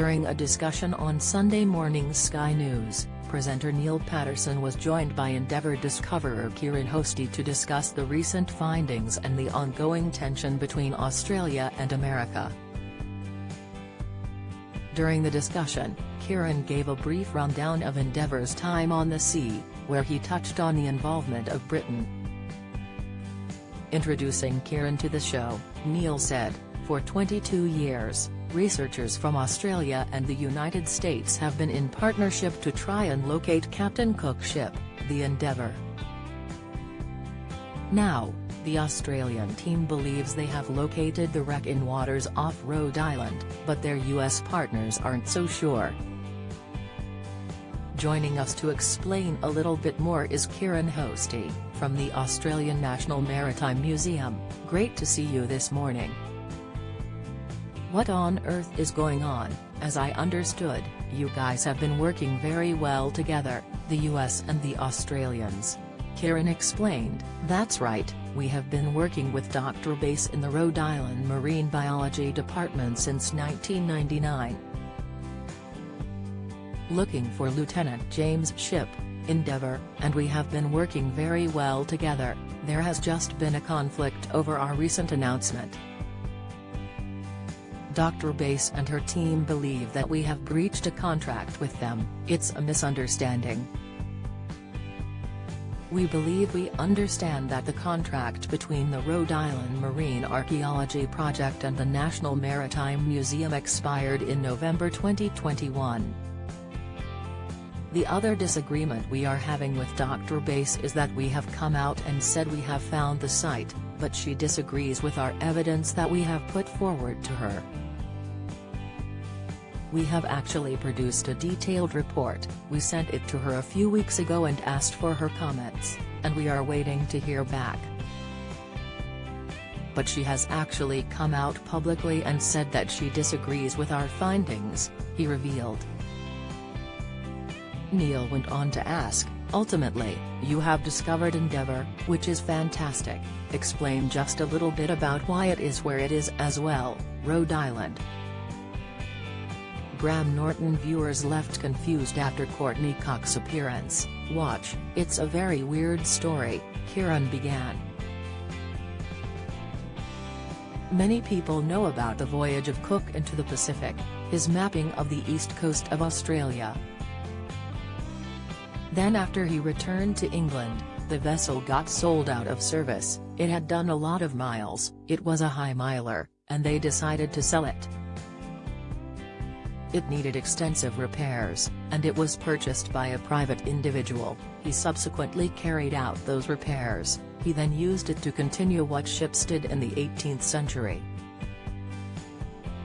During a discussion on Sunday morning's Sky News, presenter Neil Patterson was joined by Endeavour discoverer Kieran Hosty to discuss the recent findings and the ongoing tension between Australia and America. During the discussion, Kieran gave a brief rundown of Endeavour's time on the sea, where he touched on the involvement of Britain. Introducing Kieran to the show, Neil said, "For 22 years, researchers from Australia and the United States have been in partnership to try and locate Captain Cook's ship, the Endeavour. Now, the Australian team believes they have located the wreck in waters off Rhode Island, but their US partners aren't so sure." Joining us to explain a little bit more is Kieran Hosty, from the Australian National Maritime Museum. Great to see you this morning. What on earth is going on? As I understood, you guys have been working very well together, the US and the Australians. Kieran explained, "That's right, we have been working with Dr. Bass in the Rhode Island Marine Biology Department since 1999. Looking for Lieutenant James' ship, Endeavour, and we have been working very well together. There has just been a conflict over our recent announcement. Dr. Bass and her team believe that we have breached a contract with them. It's a misunderstanding. We believe we understand that the contract between the Rhode Island Marine Archaeology Project and the National Maritime Museum expired in November 2021. The other disagreement we are having with Dr. Bass is that we have come out and said we have found the site, but she disagrees with our evidence that we have put forward to her. We have actually produced a detailed report. We sent it to her a few weeks ago and asked for her comments, and we are waiting to hear back. But she has actually come out publicly and said that she disagrees with our findings," he revealed. Neil went on to ask, "Ultimately, you have discovered Endeavour, which is fantastic. Explain just a little bit about why it is where it is as well, Rhode Island." Graham Norton viewers left confused after Courtney Cox's appearance. "Watch, it's a very weird story," Kieran began. Many people know about the voyage of Cook into the Pacific, his mapping of the east coast of Australia. Then after he returned to England, the vessel got sold out of service. It had done a lot of miles, it was a high miler, and they decided to sell it. It needed extensive repairs, and it was purchased by a private individual. He subsequently carried out those repairs. He then used it to continue what ships did in the 18th century.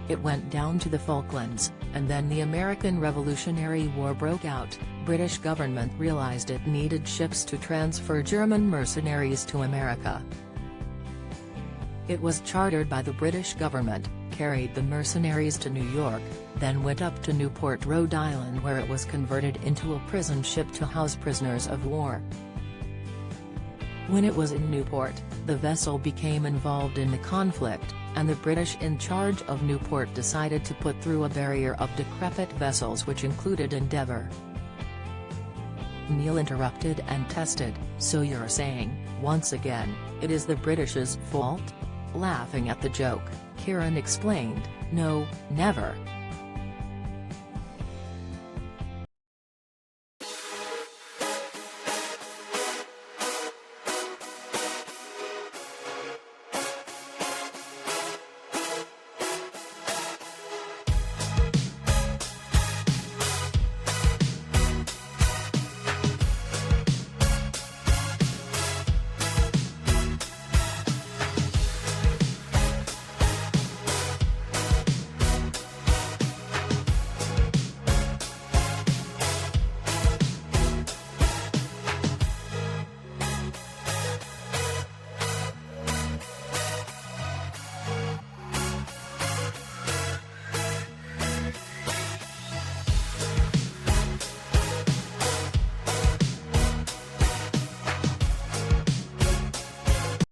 It went down to the Falklands, and then the American Revolutionary War broke out. British government realized it needed ships to transfer German mercenaries to America. It was chartered by the British government, carried the mercenaries to New York, then went up to Newport, Rhode Island, where it was converted into a prison ship to house prisoners of war. When it was in Newport, the vessel became involved in the conflict, and the British in charge of Newport decided to put through a barrier of decrepit vessels which included Endeavour. Neil interrupted and tested, "So you're saying, once again, it is the British's fault?" Laughing at the joke, Kieran explained, "No, never.